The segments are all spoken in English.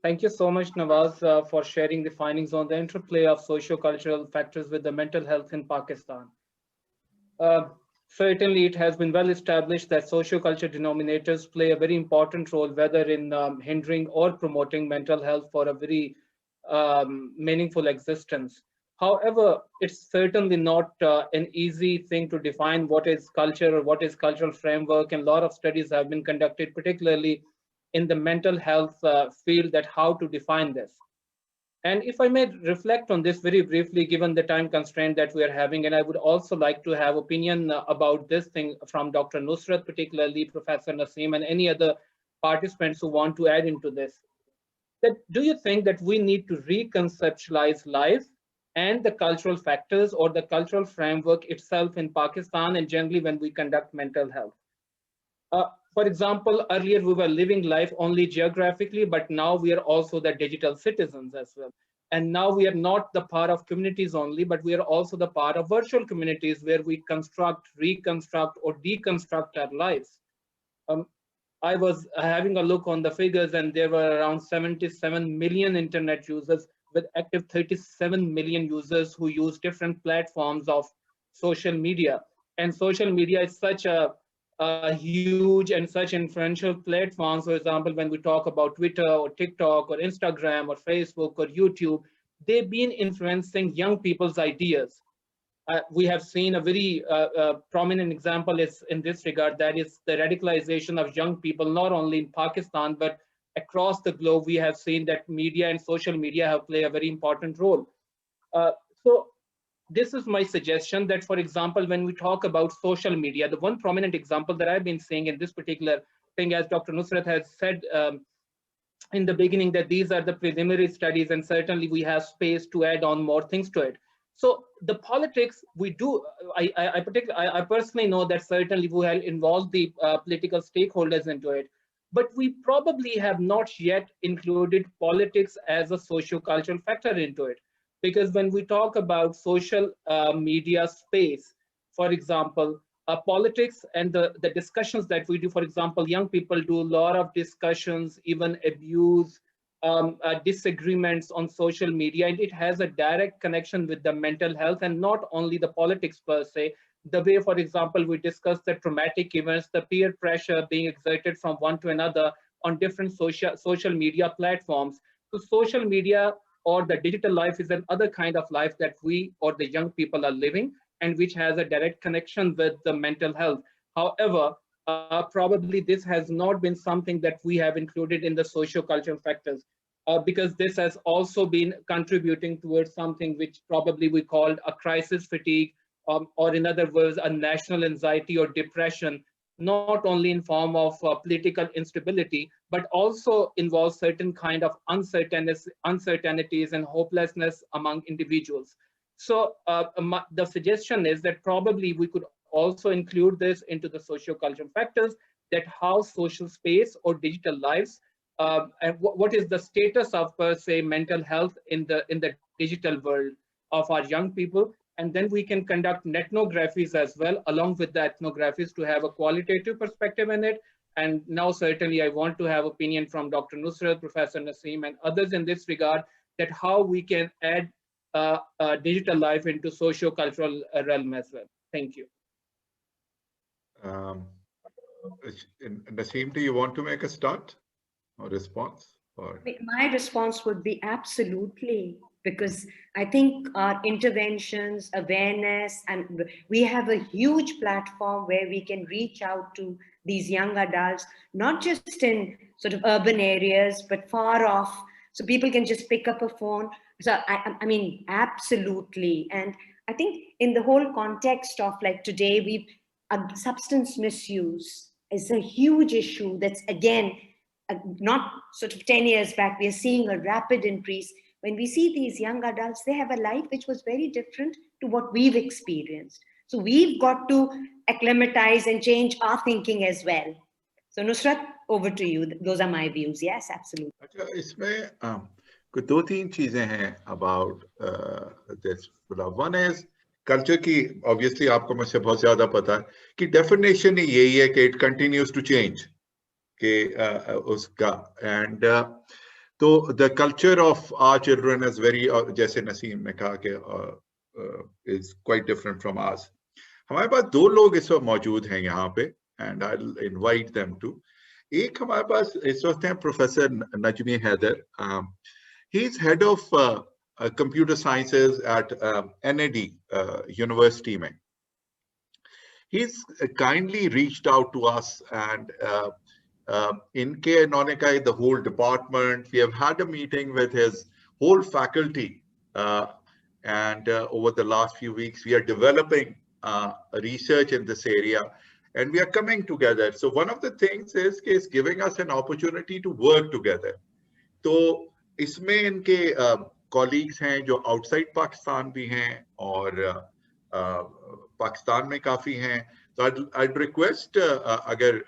Thank you so much, Nawaz, for sharing the findings on the interplay of socio-cultural factors with the mental health in Pakistan. Uh, Certainly, it has been well established that socio-cultural denominators play a very important role, whether in hindering or promoting mental health for a very meaningful existence. However, it's certainly not an easy thing to define what is culture or what is cultural framework, and a lot of studies have been conducted, particularly in the mental health field, that how to define this. And if I may reflect on this very briefly, given the time constraint that we are having, and I would also like to have opinion about this thing from Dr. Nusrat, particularly Professor Naseem, and any other participants who want to add into this. That do you think that we need to reconceptualize life and the cultural factors or the cultural framework itself in Pakistan and generally when we conduct mental health? For example, earlier we were living life only geographically, but now we are also the digital citizens as well. And now we are not the part of communities only, but we are also the part of virtual communities where we construct, reconstruct, or deconstruct our lives. Um, I was having a look on the figures, and there were around 77 million internet users with active 37 million users who use different platforms of social media. And social media is such a huge and such influential platform. For example, when we talk about Twitter or TikTok or Instagram or Facebook or YouTube, they've been influencing young people's ideas. We have seen a very prominent example is in this regard, that is the radicalization of young people, not only in Pakistan, but across the globe. We have seen that media and social media have played a very important role. Uh, so this is my suggestion that, for example, when we talk about social media, the one prominent example that I've been seeing in this particular thing, as Dr. Nusrat has said in the beginning, that these are the preliminary studies, and certainly we have space to add on more things to it. So the politics we do, I personally know that certainly we have involved the political stakeholders into it, but we probably have not yet included politics as a socio-cultural factor into it. Because when we talk about social media space, for example, politics and the discussions that we do, for example, young people do a lot of discussions, even abuse, disagreements on social media, and it has a direct connection with the mental health and not only the politics per se. The way, for example, we discuss the traumatic events, the peer pressure being exerted from one to another on different social media platforms. So social media or the digital life is another kind of life that we or the young people are living, and which has a direct connection with the mental health. However, probably this has not been something that we have included in the socio-cultural factors, because this has also been contributing towards something which probably we called a crisis fatigue, or in other words, a national anxiety or depression, not only in form of political instability, but also involves certain kind of uncertainties and hopelessness among individuals. So the suggestion is that probably we could also include this into the socio-cultural factors, that how social space or digital lives, and what is the status of per se mental health in the digital world of our young people. And then we can conduct ethnographies as well along with the ethnographies to have a qualitative perspective in it. And now certainly I want to have opinion from Dr. Nusrat, Professor Naseem, and others in this regard, that how we can add digital life into socio-cultural realm as well. Thank you. Um, Naseem, do you want to make a start or response? Or My response would be absolutely, because I think our interventions, awareness, and we have a huge platform where we can reach out to these young adults, not just in sort of urban areas, but far off. So people can just pick up a phone. So, I mean, absolutely. And I think in the whole context of like today, substance misuse is a huge issue that's again not sort of 10 years back, we are seeing a rapid increase. When we see these young adults, they have a life which was very different to what we've experienced. So we've got to acclimatize and change our thinking as well. So Nusrat, over to you. Those are my views. Yes, absolutely. अच्छा इसमें कोई दो तीन चीजें हैं about this. One is culture की obviously आपको मुझसे बहुत ज्यादा पता है कि definition ही यही है कि it continues to change कि उसका and So the culture of our children is very, जैसे नसीम ने कहा कि is quite different from ours. हमारे पास दो लोग इस वक्त मौजूद हैं यहाँ पे, and I'll invite them to. एक हमारे पास इस वक्त हैं professor Najmi Haider. He's head of computer sciences at NAD University में. He's kindly reached out to us, and इनके इन्होंने कहा the whole department, we have had a meeting with his whole faculty, and over the last few weeks we are developing research in this area, and we are coming together. So one of the things is कि it's giving us an opportunity to work together. तो इसमें इनके colleagues हैं जो outside Pakistan भी हैं और पाकिस्तान में काफी हैं. So I'd request अगर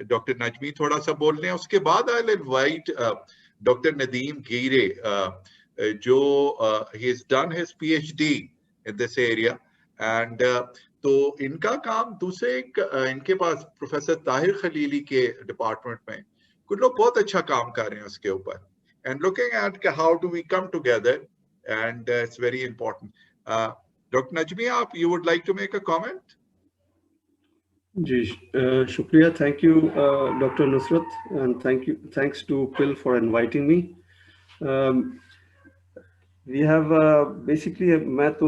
डॉक्टर नजमी थोड़ा सा बोल लें, उसके बाद I'll invite डॉक्टर नदीम गिरे जो he has done his PhD in this area, and तो इनका काम दूसरे एक इनके पास प्रोफेसर ताहिर खलीली के डिपार्टमेंट में कुछ लोग बहुत अच्छा काम कर रहे हैं उसके ऊपर, and looking at how do we come together, and it's very important. Dr. Najmi, you would like to make a comment? जी शुक्रिया. Thank you, Dr. Nusrat, and thanks to Phil for inviting me. We have basically मैं तो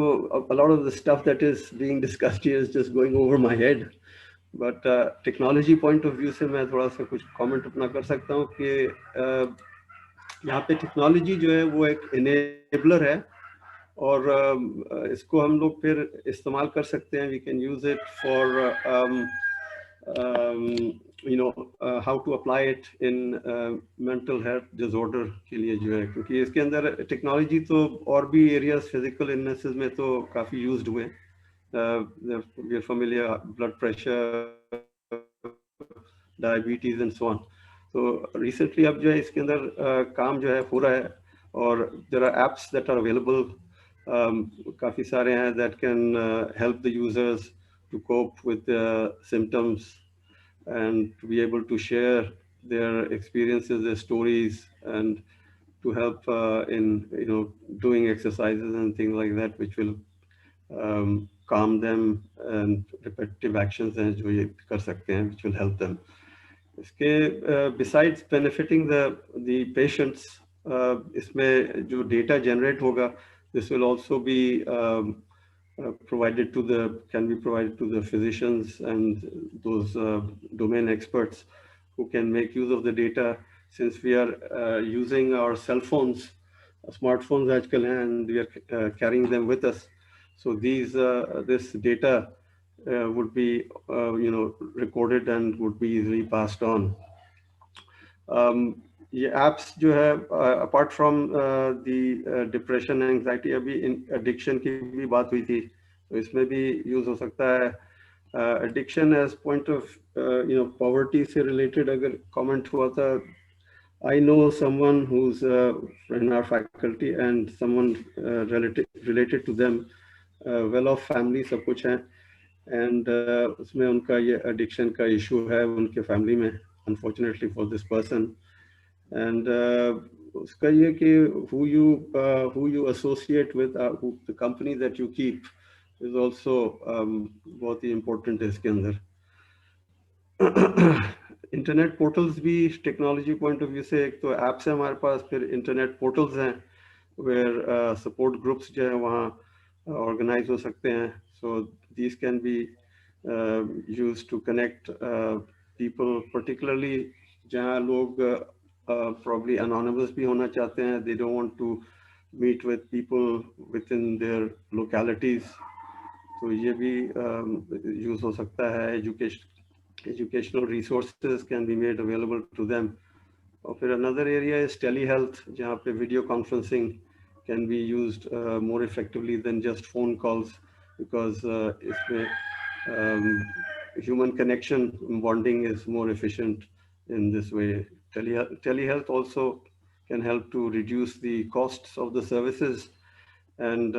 a lot of the stuff that is being discussed here is just going over my head, but technology point of view से मैं थोड़ा सा कुछ comment अपना कर सकता हूँ कि यहाँ पे technology जो है वो एक enabler है और इसको हम लोग फिर इस्तेमाल कर सकते हैं. We can use it for how to apply it in mental health disorder के लिए जो है, क्योंकि इसके अंदर टेक्नोलॉजी तो और भी एरियाज फिजिकल इलनेसेस में तो काफ़ी यूज्ड हुए. we are familiar, blood pressure, diabetes and so on. तो recently अब जो है इसके अंदर काम जो है हो रहा है और there are apps that are available, काफ़ी सारे हैं that can help the users to cope with the symptoms and to be able to share their experiences, their stories, and to help in doing exercises and things like that, which will calm them, and repetitive actions हैं जो ये कर सकते हैं, which will help them. इसके besides benefiting the patients, इसमें जो data generate होगा, this will also be can be provided to the physicians and those domain experts who can make use of the data, since we are using our cell phones, smartphones आजकल हैं, and we are carrying them with us. So this data would be recorded and would be easily passed on. ये apps जो है apart from the depression and anxiety, अभी addiction की भी बात हुई थी, तो इसमें भी use हो सकता है. Addiction as point of poverty से related अगर comment हुआ था, I know someone who's in our faculty and someone related to them, well-off family सब कुछ है, and उसमें उनका ये addiction का issue है उनके family में, unfortunately for this person. And उसका ये कि who you associate with, the company that you keep is also बहुत ही important है इसके अंदर. इंटरनेट पोर्टल्स भी टेक्नोलॉजी पॉइंट ऑफ व्यू से, एक तो ऐप्स है हमारे पास, फिर इंटरनेट पोर्टल्स हैं वेयर सपोर्ट ग्रुप्स जो है वहाँ ऑर्गेनाइज हो सकते हैं. So these can be used to connect people, particularly जहाँ लोग probably anonymous भी होना चाहते हैं, they don't want to meet with people within their localities, तो ये भी यूज हो सकता है. Educational resources can be made available to them. और फिर another area is telehealth, जहाँ पे video conferencing can be used more effectively than just phone calls, because इसमें human connection bonding is more efficient in this way. Telehealth also can help to reduce the costs of the services and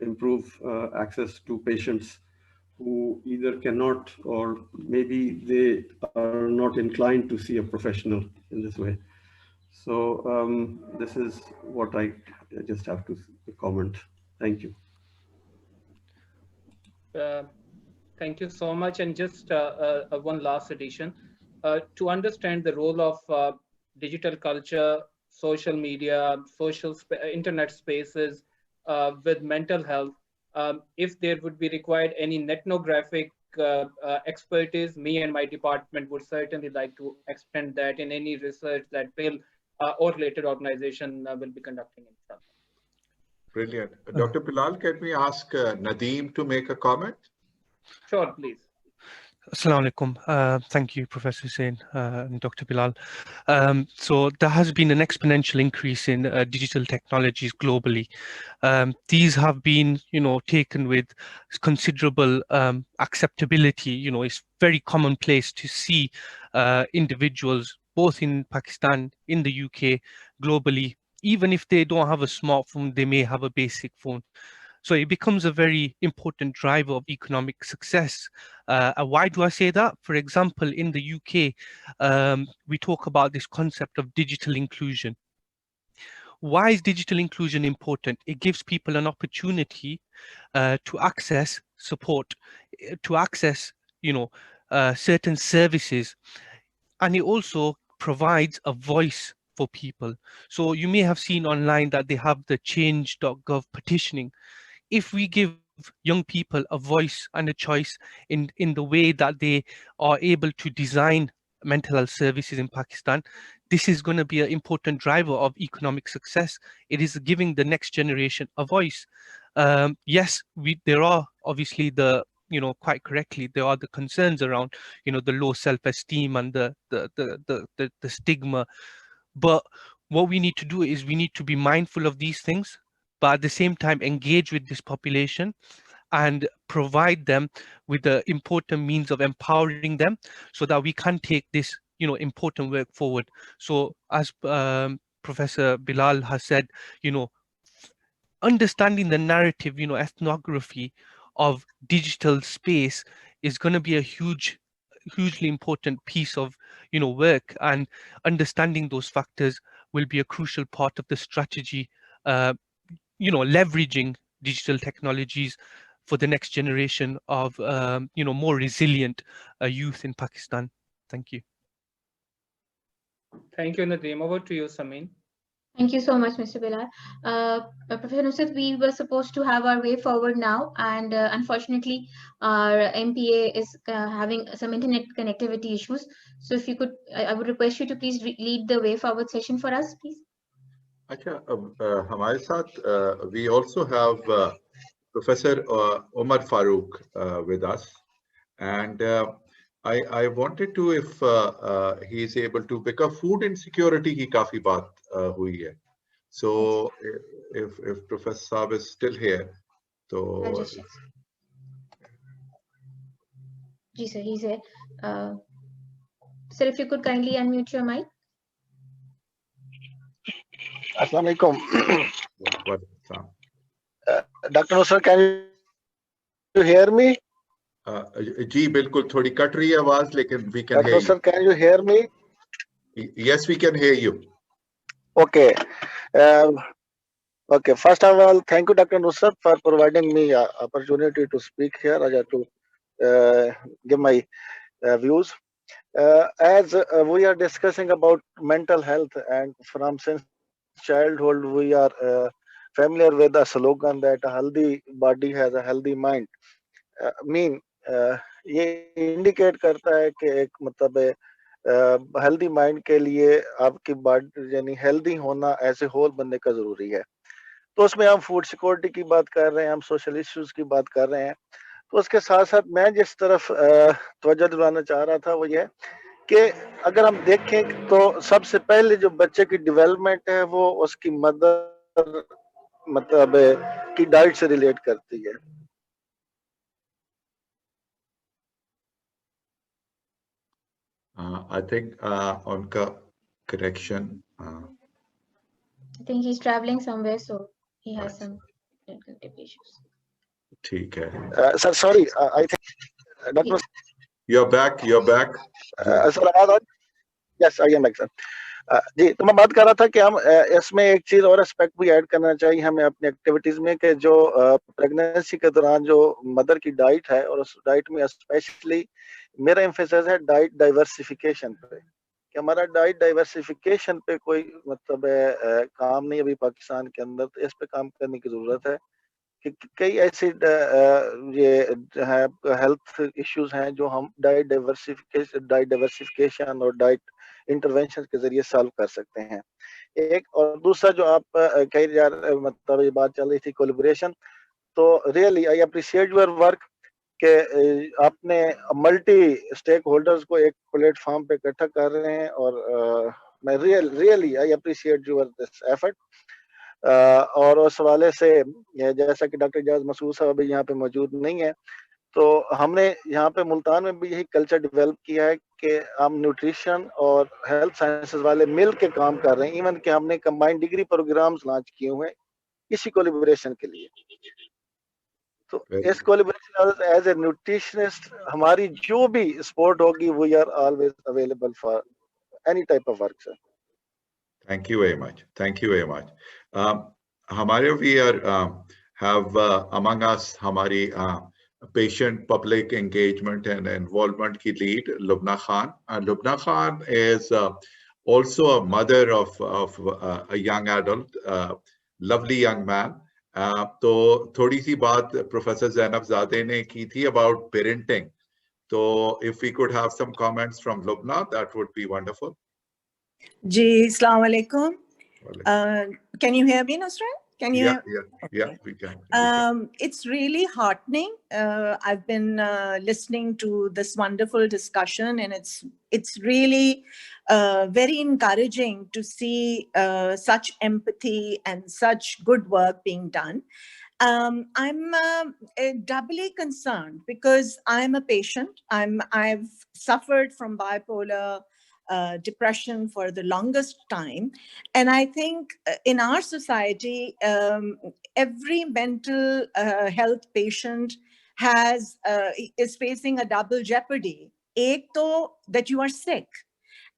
improve access to patients who either cannot or maybe they are not inclined to see a professional in this way. So this is what I just have to comment. Thank you. Thank you so much. And just one last addition. To understand the role of digital culture, social media, internet spaces with mental health, if there would be required any ethnographic expertise, me and my department would certainly like to expand that in any research that Bill or related organization will be conducting itself. Brilliant. Dr. Bilal, can we ask Nadeem to make a comment? Sure, please. Assalamu alaikum. Thank you, Professor Hussain and Dr. Bilal. So there has been an exponential increase in digital technologies globally. These have been, taken with considerable acceptability. It's very commonplace to see individuals, both in Pakistan, in the UK, globally, even if they don't have a smartphone, they may have a basic phone. So it becomes a very important driver of economic success. Why do I say that? For example, in the UK, we talk about this concept of digital inclusion. Why is digital inclusion important? It gives people an opportunity to access support, to access, certain services, and it also provides a voice for people. So you may have seen online that they have the change.gov petitioning. If we give young people a voice and a choice in the way that they are able to design mental health services in Pakistan, this is going to be an important driver of economic success. It is giving the next generation a voice. Yes, there are obviously quite correctly, there are the concerns around, the low self-esteem and the stigma. But what we need to do is we need to be mindful of these things, but at the same time engage with this population and provide them with the important means of empowering them so that we can take this important work forward. So as Professor Bilal has said, understanding the narrative, ethnography of digital space is going to be a hugely important piece of work, and understanding those factors will be a crucial part of the strategy, leveraging digital technologies for the next generation of more resilient youth in Pakistan. Thank you. Thank you, Nadeem. Over to you, Samin. Thank you so much, Mr. Bilal. Professor Nusrat, we were supposed to have our way forward now, and unfortunately, our MPA is having some internet connectivity issues. So if you could, I would request you to please lead the way forward session for us, please. Acha, हमारे साथ we also have Professor Omar Farooq with us, and I wanted to, if he is able to, because food insecurity की काफी बात हुई है. So if Professor Saab is still here, so. I'll just check. Ji sir, he's here. Sir, if you could kindly unmute your mic. Assalamu alaikum. Dr. Nusrat, can you hear me? जी बिल्कुल, थोड़ी cut रही है आवाज, लेकिन we can hear you. Dr. Nusrat, can you hear me? Yes, we can hear you. Okay. Okay. First of all, thank you, Dr. Nusrat, for providing me an opportunity to speak here. I have to give my views. As we are discussing about mental health, and from since childhood we are familiar with the slogan that a healthy body has a healthy mind. ये indicate करता है कि एक मतलब healthy mind के लिए आपकी body यानी हेल्दी होना ऐसे होल बनने का जरूरी है. तो उसमें हम फूड सिक्योरिटी की बात कर रहे हैं, हम सोशल इश्यूज की बात कर रहे हैं. तो उसके साथ साथ मैं जिस तरफ तवज्जो दिलाना चाह रहा था वो ये कि अगर हम देखें तो सबसे पहले जो बच्चे की डेवलपमेंट है वो उसकी मदर मतलब की डाइट से रिलेट करती है. I think on correction. I think he's traveling somewhere, so he has some connectivity issues. ठीक है. Sir, sorry, I think that was. You're back. You're back. Sir, yes, I am back, sir. जी, तो मैं बात कर रहा था कि हम इसमें एक चीज और एस्पेक्ट भी ऐड करना चाहिए हमें अपनी एक्टिविटीज में, कि जो प्रेगनेंसी के दौरान जो मदर की डाइट है, और उस डाइट में स्पेशली मेरा एम्फेसिस है डाइट डाइवर्सिफिकेशन पे, कि हमारा डाइट डाइवर्सिफिकेशन पे कोई मतलब काम नहीं अभी पाकिस्तान के अंदर, तो इस पे काम करने की जरूरत है कि कई ऐसे ये जो है हेल्थ इश्यूज हैं जो हम डाइट डाइवर्सिफिकेशन और डाइट इंटरवेंशन के जरिए सॉल्व कर सकते हैं। एक और दूसरा जो आप कई मतलब ये बात चल रही थी कोलैबोरेशन, तो really I appreciate your work के आपने मल्टी स्टेक होल्डर्स को एक प्लेटफॉर्म पे इकट्ठा कर रहे हैं, और मैं really I appreciate your this effort. और उस हवाले से जैसा कि डॉक्टर इजाज मसूद साहब अभी यहाँ पे मौजूद नहीं है, तो हमने यहाँ पे मुल्तान में भी यही कल्चर डेवलप किया है कि हम न्यूट्रिशन और हेल्थ साइंसेज वाले मिल के काम कर रहे हैं। इवन कि हमने कंबाइंड डिग्री प्रोग्राम्स लॉन्च किए हुए हैं इसी कोलैबोरेशन के लिए। तो इस कोलैबोरेशन एज ए न्यूट्रिशनिस्ट हमारी जो भी सपोर्ट होगी, we are always available for any type of work sir. Thank you very much. Thank you very much. हमारे we are have among us हमारी patient public engagement and involvement की lead Lubna Khan. Lubna Khan is also a mother of a young adult, lovely young man. तो थोड़ी सी बात professor Zainab ज़ादे ने की थी about parenting. So if we could have some comments from Lubna, that would be wonderful. Ji, Assalamu alaikum. Can you hear me, Nusrat? Can you? Yeah, we can. It's really heartening. I've been listening to this wonderful discussion, and it's really very encouraging to see such empathy and such good work being done. I'm doubly concerned because I'm a patient. I've suffered from bipolar depression for the longest time. And I think in our society, every mental health patient is facing a double jeopardy. Ek to that you are sick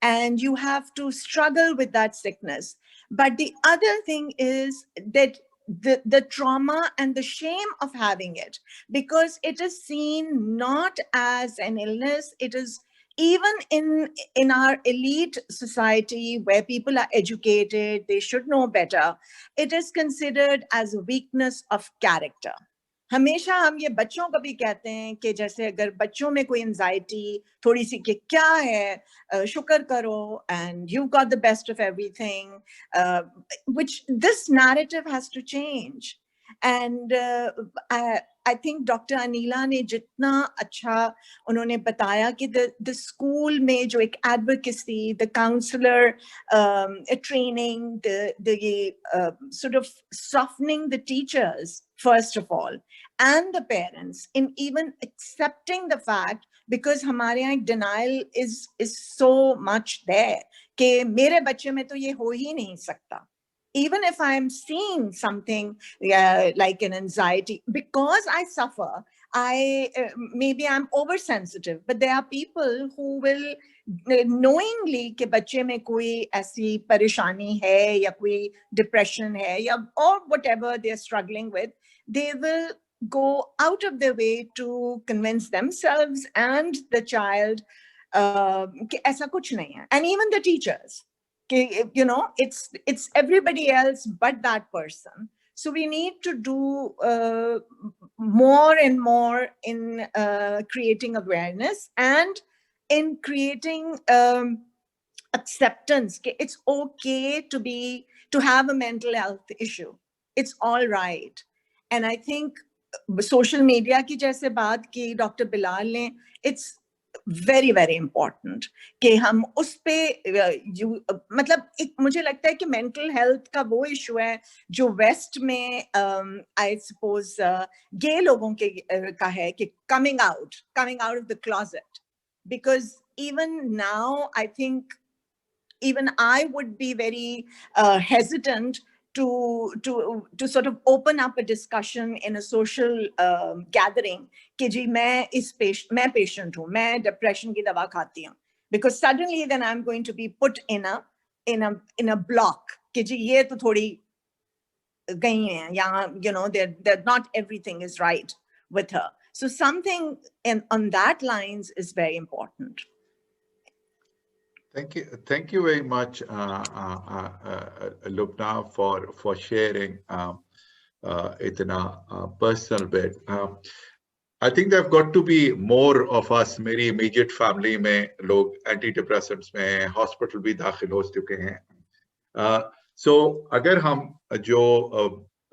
and you have to struggle with that sickness. But the other thing is that the trauma and the shame of having it, because it is seen not as an illness, it is even in our elite society where people are educated, they should know better, it is considered as a weakness of character. हमेशा हम ये बच्चों को भी कहते हैं कि जैसे अगर बच्चों में कोई एंजाइटी थोड़ी सी कि क्या है, शुक्र करो, and you've got the best of everything, which this narrative has to change. And I think Dr. Anila ने जितना अच्छा उन्होंने बताया कि the school में जो एक advocacy, the counselor training, the sort of softening the teachers first of all, and the parents in even accepting the fact, because हमारे यहाँ denial is so much there कि मेरे बच्चे में तो ये हो ही नहीं सकता. Even if I'm seeing something like an anxiety, because I suffer, maybe I'm oversensitive, but there are people who will knowingly कि बच्चे में कोई ऐसी परेशानी है या कोई depression है या or whatever they're struggling with, they will go out of their way to convince themselves and the child कि ऐसा कुछ नहीं है, and even the teachers. You know, it's everybody else but that person. So we need to do more and more in creating awareness and in creating acceptance. It's okay to have a mental health issue. It's all right. And I think social media की जैसे बात की Dr. Bilal ने, it's very very important कि हम उस पे मतलब एक मुझे लगता है कि mental health का वो issue है जो West में I suppose gay लोगों के का है कि coming out of the closet, because even now I think even I would be very hesitant to sort of open up a discussion in a social gathering कि जी मैं patient हूँ, मैं depression की दवा खाती हूँ, because suddenly then I'm going to be put in a in a block कि जी ये तो थोड़ी गई हैं या you know they're not everything is right with her. So something on that lines is very important. Thank you very much, Lubna, for sharing itna personal bit. I think there have got to be more of us. मेरी immediate family में लोग antidepressants में hospital भी दाखिल हो चुके हैं. So अगर हम जो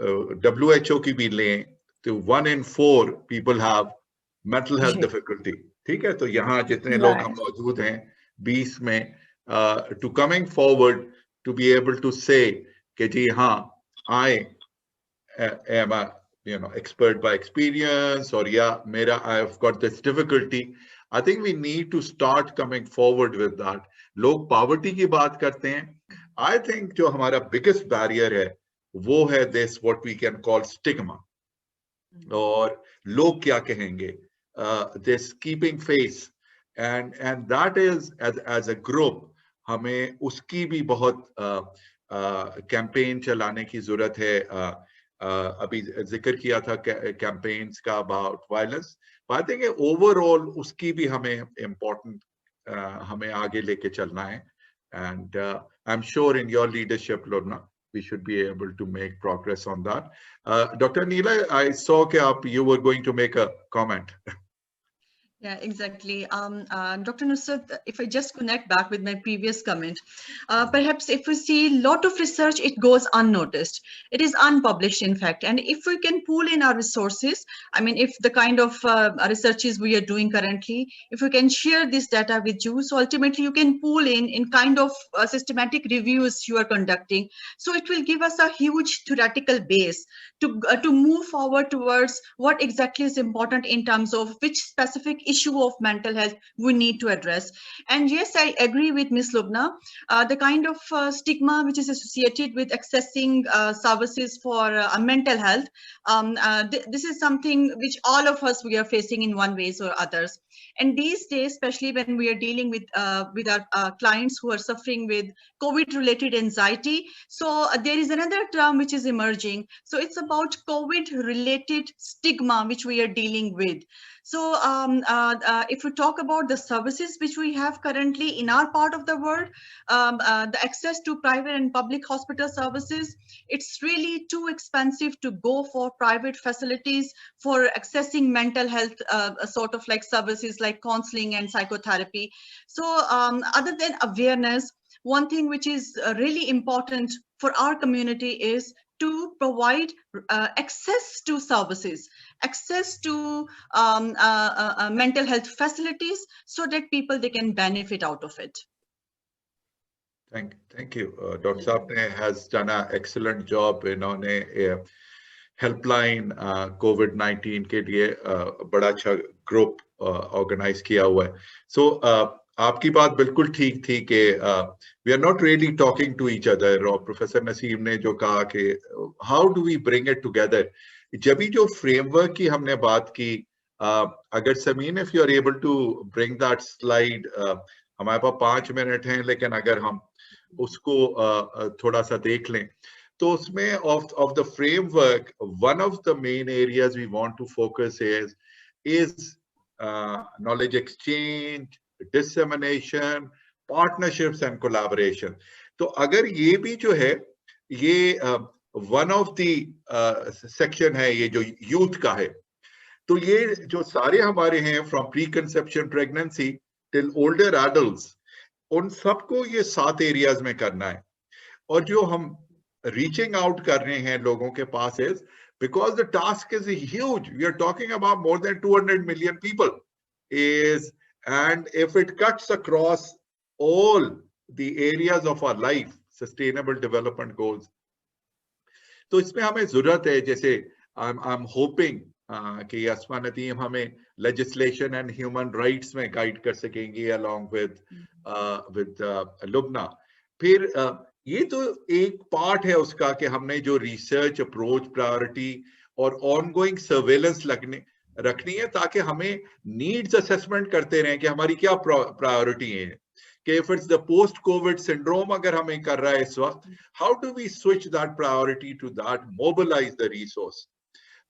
WHO की भी लें तो 1 in 4 people have mental health difficulty. ठीक है, तो यहाँ जितने लोग हम मौजूद हैं 20 में to coming forward to be able to say कि जी हाँ I am a expert by experience or yeah mera I've got this difficulty. I think we need to start coming forward with that. लोग poverty की बात करते हैं. I think जो हमारा biggest barrier है वो है this what we can call stigma. और लोग क्या कहेंगे, this keeping face and that is as a group हमें उसकी भी बहुत कैंपेन चलाने की जरूरत है. अभी जिक्र किया था कैंपेन्स का about violence. I think overall उसकी भी हमें इम्पोर्टेंट हमें आगे लेके चलना है. And I am sure in your leadership लोना we should be able to make progress on that. Dr. Neela, I saw that you were going to make a comment. Yeah, exactly. Dr. Nusrat, if I just connect back with my previous comment, perhaps if we see a lot of research, it goes unnoticed. It is unpublished, in fact. And if we can pool in our resources, I mean, if the kind of researches we are doing currently, if we can share this data with you, so ultimately you can pool in kind of systematic reviews you are conducting. So it will give us a huge theoretical base to move forward towards what exactly is important in terms of which specific issue of mental health we need to address. And yes, I agree with Ms. Lubna. The kind of stigma which is associated with accessing services for mental health, this is something which all of us we are facing in one ways or others. And these days, especially when we are dealing with our clients who are suffering with COVID-related anxiety, so there is another term which is emerging. So it's about COVID-related stigma which we are dealing with. So if we talk about the services which we have currently in our part of the world, the access to private and public hospital services, it's really too expensive to go for private facilities for accessing mental health sort of like services like counseling and psychotherapy. So other than awareness, one thing which is really important for our community is to provide access to services, access to mental health facilities, so that people they can benefit out of it. Thank you. Dr. Saab has done an excellent job. इन्होंने helpline COVID-19 के लिए बड़ा अच्छा group organise किया हुआ है. सो आपकी बात बिल्कुल ठीक थी कि we are not really talking to each other. और प्रोफेसर नसीम ने जो कहा कि how do we bring it together, जब भी जो फ्रेमवर्क की हमने बात की, अगर Sameen if you are able to bring that slide, हमारे पास 5 मिनट हैं लेकिन अगर हम उसको थोड़ा सा देख लें तो उसमें of the framework, one of the main areas we want to focus is knowledge exchange, dissemination, partnerships and collaboration. तो अगर ये भी जो है ये one of the section है, ये जो youth का है, तो ये जो सारे हमारे हैं from preconception pregnancy till older adults, उन सबको ये 7 areas में करना है. और जो हम reaching out कर रहे हैं लोगों के पास is because the task is huge. We are talking about more than 200 million people and if it cuts across all the areas of our life, sustainable development goals, तो इसमें हमें जरूरत है, जैसे I'm hoping कि अस्मा नदीम हमें legislation and human rights में guide कर सकेंगी along with Lubna. फिर ये तो एक पार्ट है उसका कि हमने जो रिसर्च अप्रोच प्रायोरिटी और ऑनगोइंग सर्वेलेंस रखनी है ताकि हमें नीड्स असेसमेंट करते रहें कि हमारी क्या प्रायोरिटी है. कि if it's the post COVID syndrome अगर हमें कर रहा है इस वक्त, how do we switch that priority to that, mobilize the resource?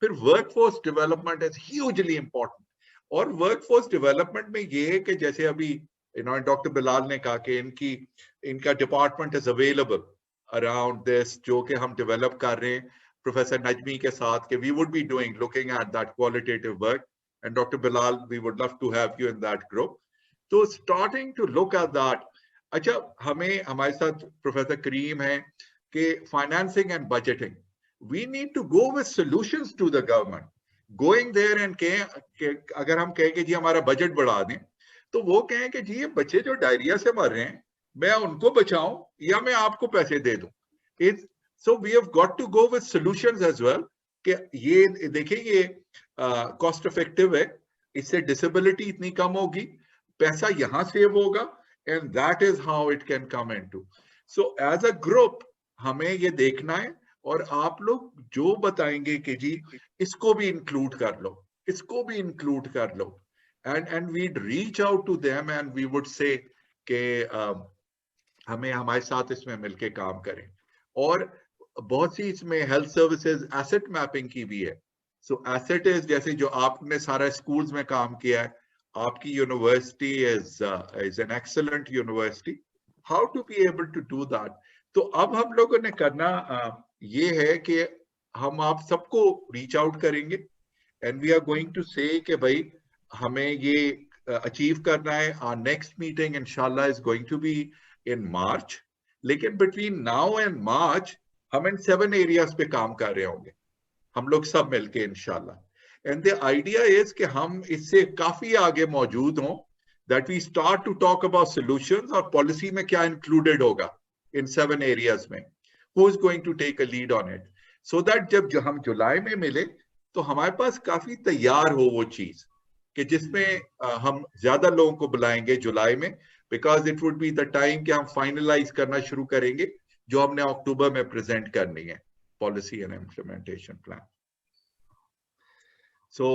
फिर workforce development is hugely important. और workforce development में ये है कि जैसे अभी डॉक्टर बिलाल ने कहा कि इनका department is available around this, जो कि हम डेवलप कर रहे हैं प्रोफेसर नजमी के साथ, कि we would be doing looking at that qualitative work, and doctor Bilal we would love to have you in that group. तो starting to look at that. अच्छा, हमारे साथ प्रोफेसर करीम है कि financing and budgeting, we need to go with solutions to the government. Going there and के अगर हम कहें कि जी हमारा बजट बढ़ा दें, तो वो कहें कि जी ये बच्चे जो डायरिया से मर रहे हैं, मैं उनको बचाऊं या मैं आपको पैसे दे दूं. So we have got to go with solutions as well, कि ये देखिए ये कॉस्ट इफेक्टिव है, इससे डिसेबिलिटी इतनी कम होगी, पैसा यहां सेव होगा, and that is how it can come into. So as a group हमें ये देखना है, और आप लोग जो बताएंगे कि जी इसको भी इंक्लूड कर लो, इसको भी इंक्लूड कर लो, and we'd reach out to them and we would say कि हमें हमारे साथ इसमें मिलके काम करें. और बहुत सी इसमें हेल्थ सर्विसेज एसेट मैपिंग की भी है. सो एसेट इज जैसे जो आपने सारा स्कूल्स में काम किया है, आपकी university is an excellent university, how to be able to do that. तो अब हम लोगों ने करना ये है कि हम आप सबको रीच आउट करेंगे, and we are going to say कि भाई हमें ये अचीव करना है. आवर नेक्स्ट मीटिंग इंशाल्लाह is going to be in March, लेकिन बिटवीन नाउ एंड मार्च हम इन 7 एरियाज पे काम कर रहे होंगे, हम लोग सब मिलके इंशाल्लाह. एंड द आइडिया इज कि हम इससे काफी आगे मौजूद हों, that we start to talk about solutions, और पॉलिसी में क्या इंक्लूडेड होगा इन 7 एरियाज में, who is going to take a lead on it, so that जब हम जुलाई में मिले तो हमारे पास काफी तैयार हो वो चीज, कि जिसमें हम ज्यादा लोगों को बुलाएंगे जुलाई में, because it would be the time कि हम फाइनलाइज करना शुरू करेंगे जो हमने अक्टूबर में प्रेजेंट करनी है, पॉलिसी एंड इम्प्लीमेंटेशन प्लान.